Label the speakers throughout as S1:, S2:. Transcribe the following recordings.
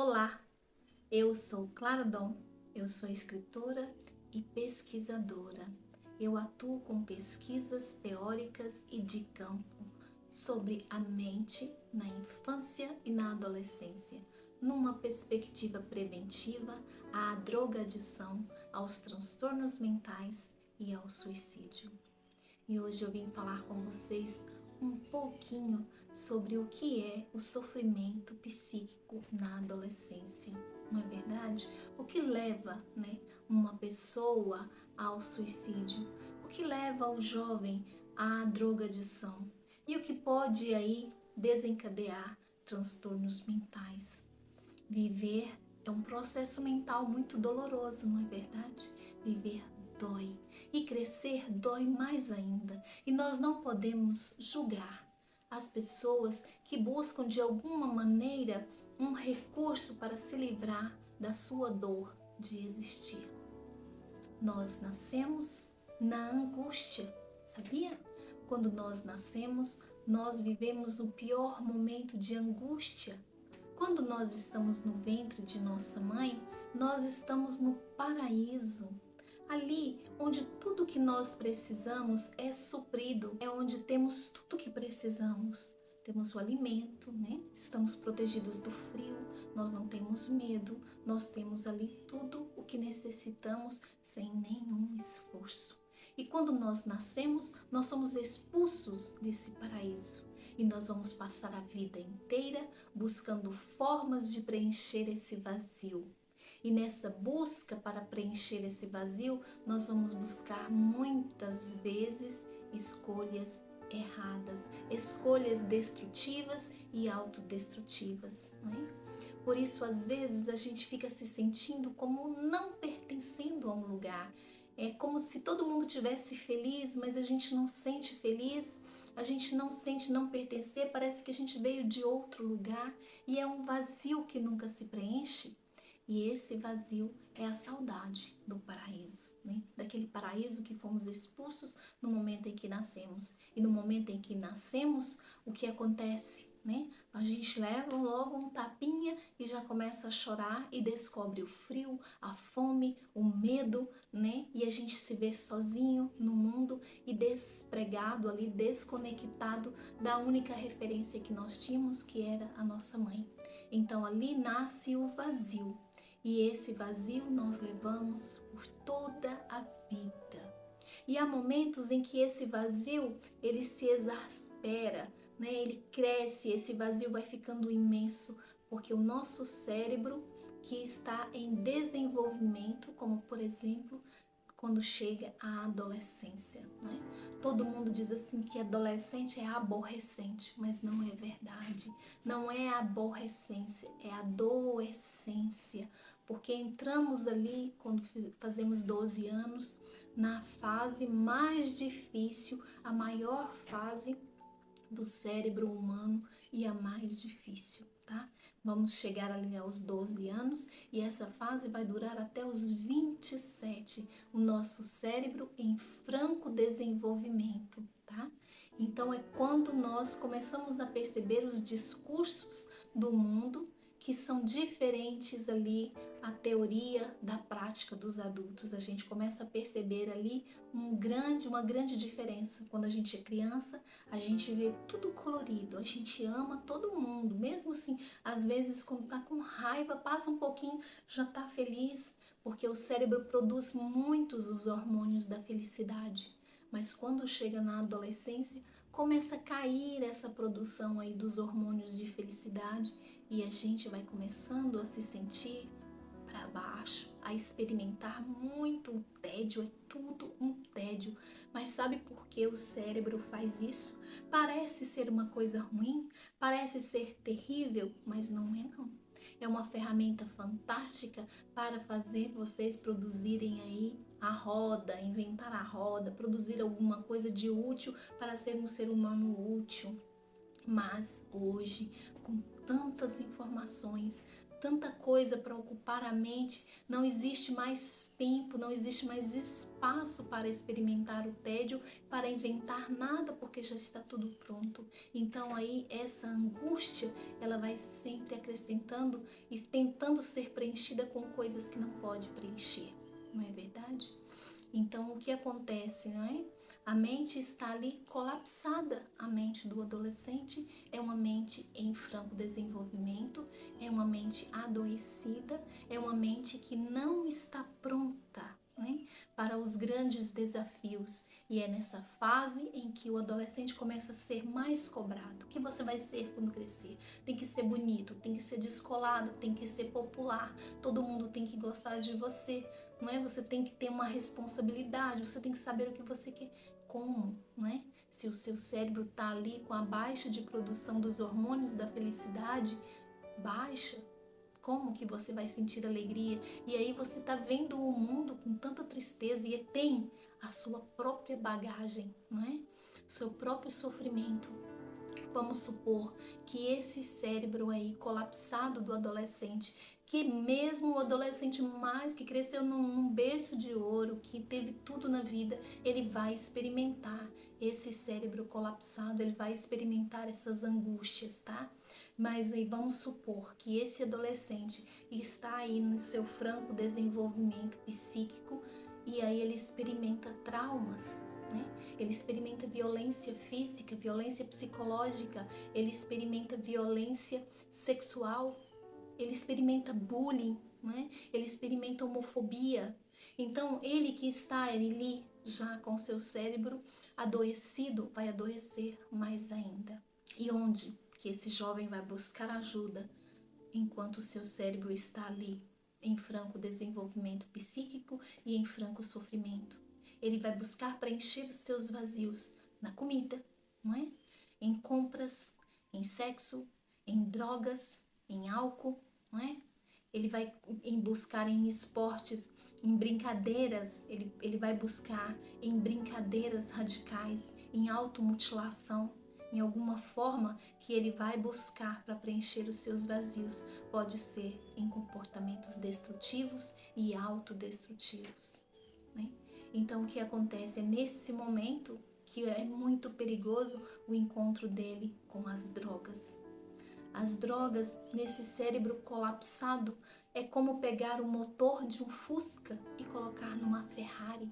S1: Olá, eu sou Clara Dom, eu sou escritora e pesquisadora. Eu atuo com pesquisas teóricas e de campo sobre a mente na infância e na adolescência, numa perspectiva preventiva à drogadição, aos transtornos mentais e ao suicídio. E hoje eu vim falar com vocês um pouquinho sobre o que é o sofrimento psíquico na adolescência. Não é verdade? O que leva, uma pessoa ao suicídio? O que leva o jovem à drogadição? E o que pode aí desencadear transtornos mentais? Viver é um processo mental muito doloroso, não é verdade? Viver dói e crescer dói mais ainda. E nós não podemos julgar as pessoas que buscam de alguma maneira um recurso para se livrar da sua dor de existir. Nós nascemos na angústia, sabia? Quando nós nascemos, nós vivemos o pior momento de angústia. Quando nós estamos no ventre de nossa mãe, nós estamos no paraíso. Ali onde tudo que nós precisamos é suprido, é onde temos tudo que precisamos. Temos o alimento, Estamos protegidos do frio, nós não temos medo, nós temos ali tudo o que necessitamos sem nenhum esforço. E quando nós nascemos, nós somos expulsos desse paraíso e nós vamos passar a vida inteira buscando formas de preencher esse vazio. E nessa busca para preencher esse vazio, nós vamos buscar muitas vezes escolhas erradas, escolhas destrutivas e autodestrutivas, não é? Por isso, às vezes, a gente fica se sentindo como não pertencendo a um lugar. É como se todo mundo tivesse feliz, mas a gente não sente feliz, a gente não sente não pertencer, parece que a gente veio de outro lugar e é um vazio que nunca se preenche. E esse vazio é a saudade do paraíso, Daquele paraíso que fomos expulsos no momento em que nascemos. E no momento em que nascemos, o que acontece, A gente leva logo um tapinha e já começa a chorar e descobre o frio, a fome, o medo, E a gente se vê sozinho no mundo e despregado ali, desconectado da única referência que nós tínhamos, que era a nossa mãe. Então ali nasce o vazio. E esse vazio nós levamos por toda a vida. E há momentos em que esse vazio, ele se exaspera, Ele cresce, esse vazio vai ficando imenso, porque o nosso cérebro, que está em desenvolvimento, como por exemplo, quando chega a adolescência, Todo mundo diz assim que adolescente é aborrecente, mas não é verdade. Não é aborrecência, é adoecência, porque entramos ali quando fazemos 12 anos, na fase mais difícil, a maior fase do cérebro humano e a mais difícil, tá? Vamos chegar ali aos 12 anos e essa fase vai durar até os 27, o nosso cérebro em franco desenvolvimento, tá? Então é quando nós começamos a perceber os discursos do mundo que são diferentes ali a teoria da prática dos adultos. A gente começa a perceber ali uma grande diferença. Quando a gente é criança, a gente vê tudo colorido, a gente ama todo mundo, mesmo assim, às vezes quando tá com raiva, passa um pouquinho, já tá feliz, porque o cérebro produz muitos os hormônios da felicidade. Mas quando chega na adolescência, começa a cair essa produção aí dos hormônios de felicidade e a gente vai começando a se sentir para baixo, a experimentar muito o tédio, é tudo um tédio. Mas sabe por que o cérebro faz isso? Parece ser uma coisa ruim, parece ser terrível, mas não é não. É uma ferramenta fantástica para fazer vocês produzirem aí a roda, inventar a roda, produzir alguma coisa de útil para ser um ser humano útil. Mas hoje, com tantas informações, tanta coisa para ocupar a mente, não existe mais tempo, não existe mais espaço para experimentar o tédio, para inventar nada, porque já está tudo pronto. Então aí essa angústia, ela vai sempre acrescentando e tentando ser preenchida com coisas que não pode preencher, não é verdade? Então o que acontece, não é? A mente está ali colapsada. A mente do adolescente é uma mente em franco desenvolvimento, é uma mente adoecida, é uma mente que não está pronta, né, para os grandes desafios. E é nessa fase em que o adolescente começa a ser mais cobrado. O que você vai ser quando crescer? Tem que ser bonito, tem que ser descolado, tem que ser popular, todo mundo tem que gostar de você, não é? Você tem que ter uma responsabilidade, você tem que saber o que você quer. Como, não é? Se o seu cérebro está ali com a baixa de produção dos hormônios da felicidade, baixa, como que você vai sentir alegria? E aí você está vendo o mundo com tanta tristeza e tem a sua própria bagagem, não é? Seu próprio sofrimento. Vamos supor que esse cérebro aí colapsado do adolescente, que mesmo o adolescente mais que cresceu num berço de ouro, que teve tudo na vida, ele vai experimentar esse cérebro colapsado, ele vai experimentar essas angústias, tá? Mas aí vamos supor que esse adolescente está aí no seu franco desenvolvimento psíquico e aí ele experimenta traumas, né? Ele experimenta violência física, violência psicológica, ele experimenta violência sexual, ele experimenta bullying, né? Ele experimenta homofobia. Então, ele que está ali já com seu cérebro adoecido, vai adoecer mais ainda. E onde que esse jovem vai buscar ajuda enquanto o seu cérebro está ali em franco desenvolvimento psíquico e em franco sofrimento? Ele vai buscar preencher os seus vazios na comida, não é? Em compras, em sexo, em drogas, em álcool, não é? Ele vai buscar em esportes, em brincadeiras, ele vai buscar em brincadeiras radicais, em automutilação, em alguma forma que ele vai buscar para preencher os seus vazios. Pode ser em comportamentos destrutivos e autodestrutivos, né? Então o que acontece é nesse momento que é muito perigoso o encontro dele com as drogas. As drogas nesse cérebro colapsado é como pegar o motor de um Fusca e colocar numa Ferrari.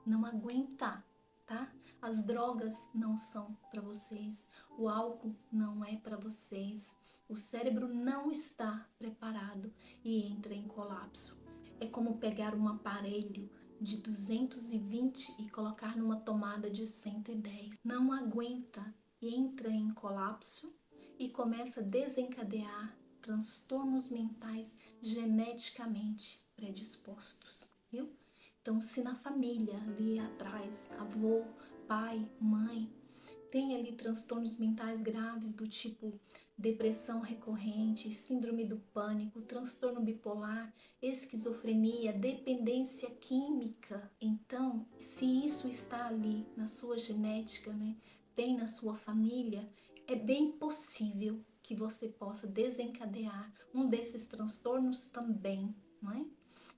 S1: Não aguenta, tá? As drogas não são para vocês, o álcool não é para vocês, o cérebro não está preparado e entra em colapso. É como pegar um aparelho de 220 e colocar numa tomada de 110. Não aguenta, entra em colapso e começa a desencadear transtornos mentais geneticamente predispostos, viu? Então, se na família ali atrás, avô, pai, mãe, tem ali transtornos mentais graves do tipo depressão recorrente, síndrome do pânico, transtorno bipolar, esquizofrenia, dependência química. Então, se isso está ali na sua genética, né, tem na sua família, é bem possível que você possa desencadear um desses transtornos também, não é?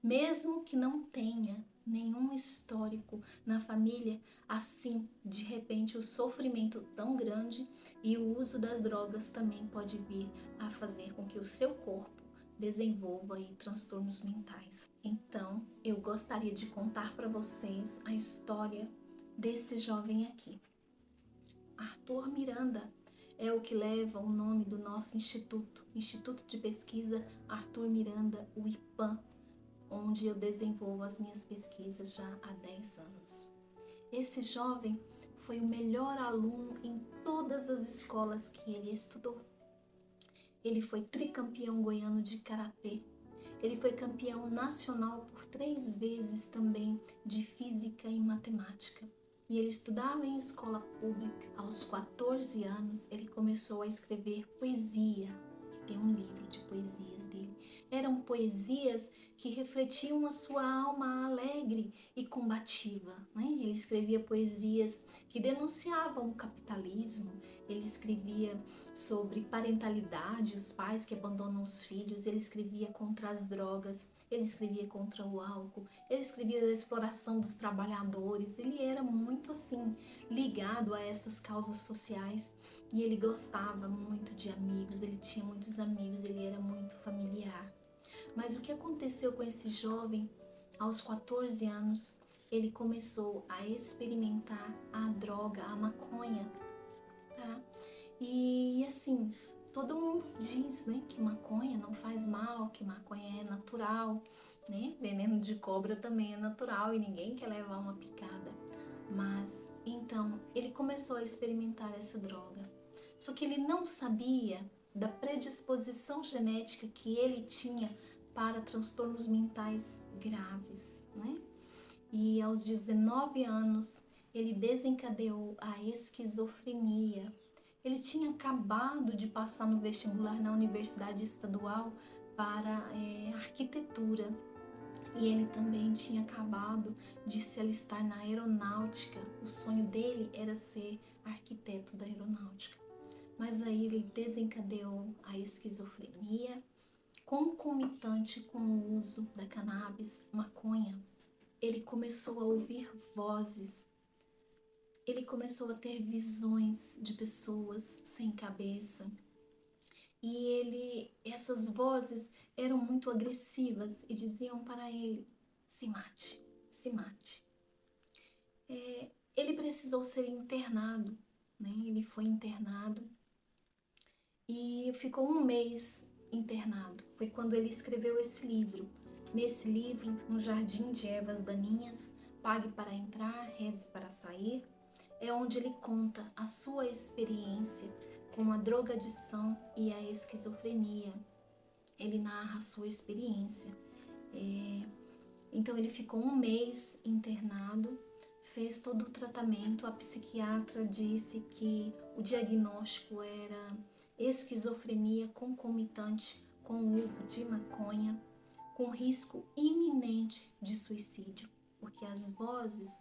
S1: Mesmo que não tenha nenhum histórico na família, assim, de repente o sofrimento tão grande e o uso das drogas também pode vir a fazer com que o seu corpo desenvolva aí transtornos mentais. Então, eu gostaria de contar para vocês a história desse jovem aqui. Arthur Miranda é o que leva o nome do nosso instituto, Instituto de Pesquisa Arthur Miranda, o IPAM, onde eu desenvolvo as minhas pesquisas já há 10 anos. Esse jovem foi o melhor aluno em todas as escolas que ele estudou. Ele foi tricampeão goiano de karatê. Ele foi campeão nacional por 3 vezes também de física e matemática. E ele estudava em escola pública. Aos 14 anos, ele começou a escrever poesia. Tem um livro de poesias dele. Eram poesias que refletiam a sua alma alegre e combativa, né? Ele escrevia poesias que denunciavam o capitalismo, ele escrevia sobre parentalidade, os pais que abandonam os filhos, ele escrevia contra as drogas, ele escrevia contra o álcool, ele escrevia da exploração dos trabalhadores, ele era muito assim, ligado a essas causas sociais e ele gostava muito de amigos, ele tinha muitos amigos, ele era muito familiar. Mas o que aconteceu com esse jovem? Aos 14 anos, ele começou a experimentar a droga, a maconha, tá? E assim, todo mundo diz, né, que maconha não faz mal, que maconha é natural, né? Veneno de cobra também é natural e ninguém quer levar uma picada. Mas então ele começou a experimentar essa droga. Só que ele não sabia da predisposição genética que ele tinha para transtornos mentais graves, né? E aos 19 anos ele desencadeou a esquizofrenia. Ele tinha acabado de passar no vestibular na Universidade Estadual para arquitetura. E ele também tinha acabado de se alistar na aeronáutica. O sonho dele era ser arquiteto da aeronáutica. Mas aí ele desencadeou a esquizofrenia, concomitante com o uso da cannabis, maconha. Ele começou a ouvir vozes, ele começou a ter visões de pessoas sem cabeça. E essas vozes eram muito agressivas e diziam para ele: se mate, se mate. Ele precisou ser internado, né? Ele foi internado e ficou um mês internado. Foi quando ele escreveu esse livro. Nesse livro, No Jardim de Ervas Daninhas, Pague para Entrar, Reze para Sair, é onde ele conta a sua experiência com a drogadição e a esquizofrenia. Ele narra a sua experiência. Então ele ficou um mês internado, fez todo o tratamento. A psiquiatra disse que o diagnóstico era esquizofrenia concomitante com o uso de maconha, com risco iminente de suicídio, porque as vozes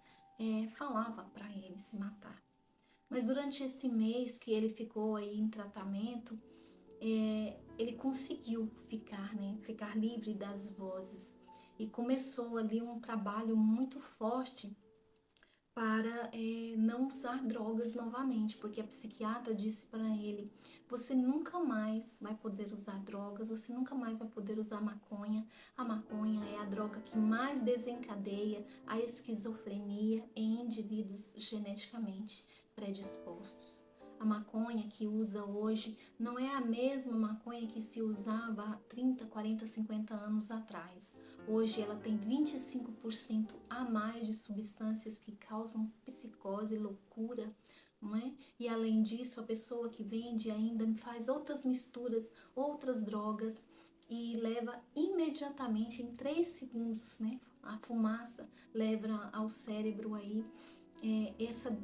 S1: falavam para ele se matar. Mas durante esse mês que ele ficou aí em tratamento, ele conseguiu ficar livre das vozes e começou ali um trabalho muito forte para não usar drogas novamente, porque a psiquiatra disse para ele: você nunca mais vai poder usar drogas, você nunca mais vai poder usar maconha. A maconha é a droga que mais desencadeia a esquizofrenia em indivíduos geneticamente predispostos. A maconha que usa hoje não é a mesma maconha que se usava há 30, 40, 50 anos atrás. Hoje ela tem 25% a mais de substâncias que causam psicose, loucura, não é? E além disso, a pessoa que vende ainda faz outras misturas, outras drogas e leva imediatamente, em 3 segundos, né? A fumaça leva ao cérebro aí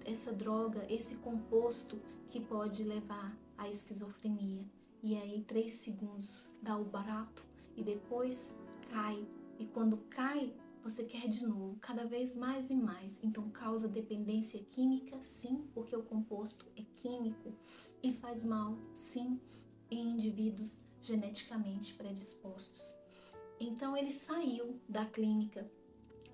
S1: essa droga, esse composto que pode levar à esquizofrenia. E aí 3 segundos dá o barato e depois cai. E quando cai, você quer de novo, cada vez mais e mais. Então causa dependência química, sim, porque o composto é químico. E faz mal, sim, em indivíduos geneticamente predispostos. Então ele saiu da clínica,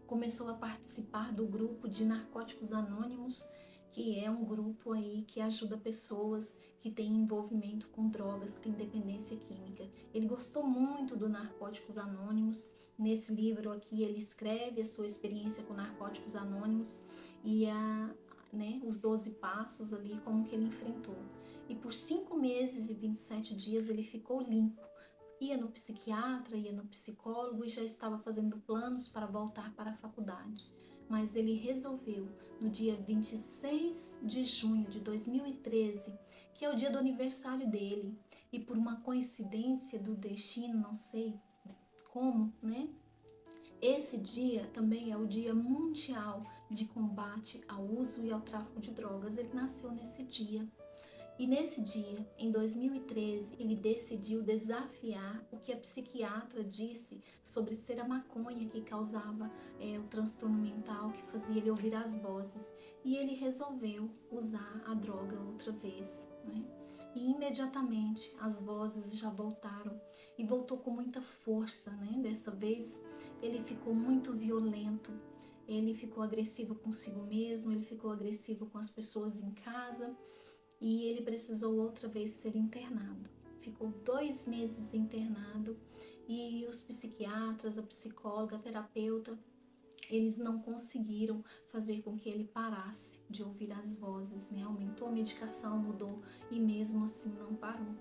S1: começou a participar do grupo de Narcóticos Anônimos, que é um grupo aí que ajuda pessoas que têm envolvimento com drogas, que têm dependência química. Ele gostou muito do Narcóticos Anônimos. Nesse livro aqui ele escreve a sua experiência com Narcóticos Anônimos e os 12 passos ali, como que ele enfrentou. E por 5 meses e 27 dias ele ficou limpo. Ia no psiquiatra, ia no psicólogo e já estava fazendo planos para voltar para a faculdade. Mas ele resolveu, no dia 26 de junho de 2013, que é o dia do aniversário dele, e por uma coincidência do destino, não sei como, né? Esse dia também é o Dia Mundial de Combate ao Uso e ao Tráfico de Drogas. Ele nasceu nesse dia. E nesse dia, em 2013, ele decidiu desafiar o que a psiquiatra disse sobre ser a maconha que causava o transtorno mental, que fazia ele ouvir as vozes. E ele resolveu usar a droga outra vez, né? E imediatamente as vozes já voltaram e voltou com muita força, né? Dessa vez ele ficou muito violento, ele ficou agressivo consigo mesmo, ele ficou agressivo com as pessoas em casa. E ele precisou outra vez ser internado. Ficou 2 meses internado e os psiquiatras, a psicóloga, a terapeuta, eles não conseguiram fazer com que ele parasse de ouvir as vozes, né? Aumentou a medicação, mudou e mesmo assim não parou.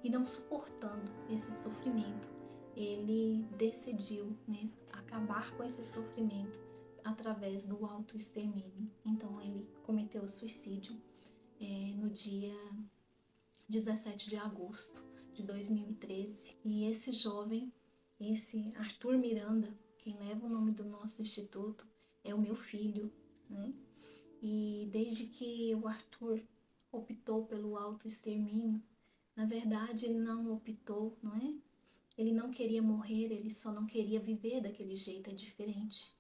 S1: E não suportando esse sofrimento, ele decidiu, né, acabar com esse sofrimento através do autoextermínio. Então ele cometeu suicídio no dia 17 de agosto de 2013. E esse jovem, esse Arthur Miranda, quem leva o nome do nosso instituto, é o meu filho, né? E desde que o Arthur optou pelo autoextermínio, na verdade ele não optou, não é? Ele não queria morrer, ele só não queria viver daquele jeito, é diferente.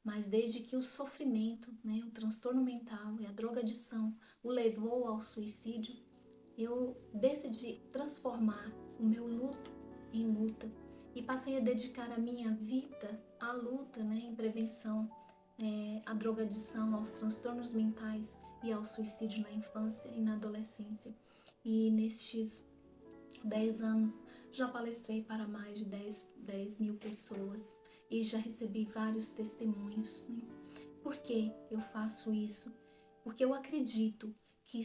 S1: Mas desde que o sofrimento, né, o transtorno mental e a drogadição o levou ao suicídio, eu decidi transformar o meu luto em luta e passei a dedicar a minha vida à luta, né, em prevenção à drogadição, aos transtornos mentais e ao suicídio na infância e na adolescência. E nestes 10 anos já palestrei para mais de 10 mil pessoas e já recebi vários testemunhos, né? Por que eu faço isso? Porque eu acredito que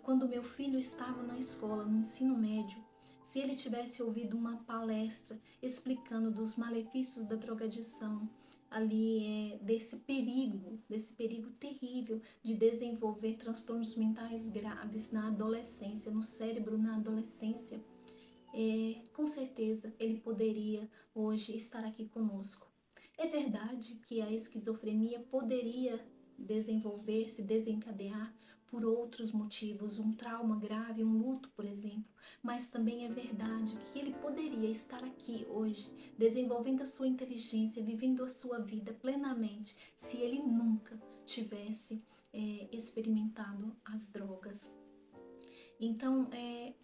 S1: quando meu filho estava na escola, no ensino médio, se ele tivesse ouvido uma palestra explicando dos malefícios da drogadição, ali desse perigo terrível de desenvolver transtornos mentais graves na adolescência, no cérebro na adolescência, com certeza ele poderia hoje estar aqui conosco. É verdade que a esquizofrenia poderia desenvolver-se, desencadear por outros motivos, um trauma grave, um luto, por exemplo, mas também é verdade que ele poderia estar aqui hoje, desenvolvendo a sua inteligência, vivendo a sua vida plenamente, se ele nunca tivesse experimentado as drogas. Então,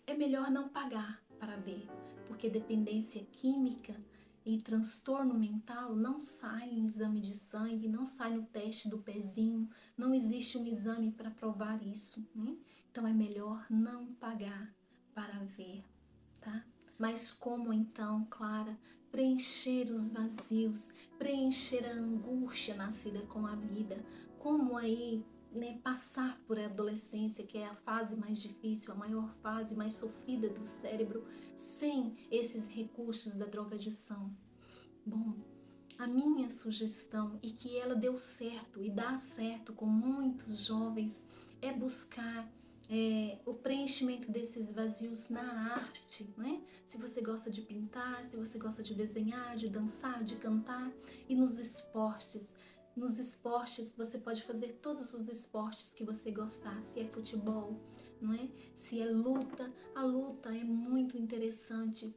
S1: é melhor não pagar para ver, porque dependência química e transtorno mental não sai em exame de sangue, não sai no teste do pezinho, não existe um exame para provar isso, né? Então é melhor não pagar para ver, tá? Mas como então, Clara, preencher os vazios, preencher a angústia nascida com a vida? Como aí, né, passar por a adolescência, que é a fase mais difícil, a maior fase mais sofrida do cérebro, sem esses recursos da drogadição? Bom, a minha sugestão, e que ela deu certo e dá certo com muitos jovens, é buscar o preenchimento desses vazios na arte, né? Se você gosta de pintar, se você gosta de desenhar, de dançar, de cantar, e nos esportes. Nos esportes, você pode fazer todos os esportes que você gostar, se é futebol, não é? Se é luta, a luta é muito interessante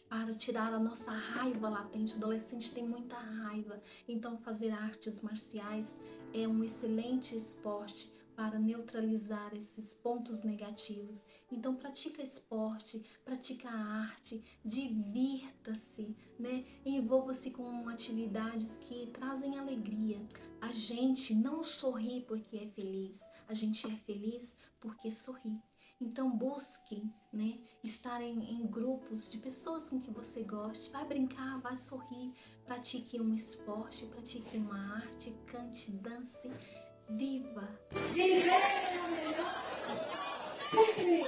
S1: para tirar a nossa raiva latente. O adolescente tem muita raiva, então fazer artes marciais é um excelente esporte para neutralizar esses pontos negativos. Então pratica esporte, pratica arte, divirta-se, né? Envolva-se com atividades que trazem alegria. A gente não sorri porque é feliz, a gente é feliz porque sorri. Então busque, né, estar em grupos de pessoas com que você goste, vai brincar, vai sorrir, pratique um esporte, pratique uma arte, cante, dance, viva!
S2: Viver é o melhor sempre!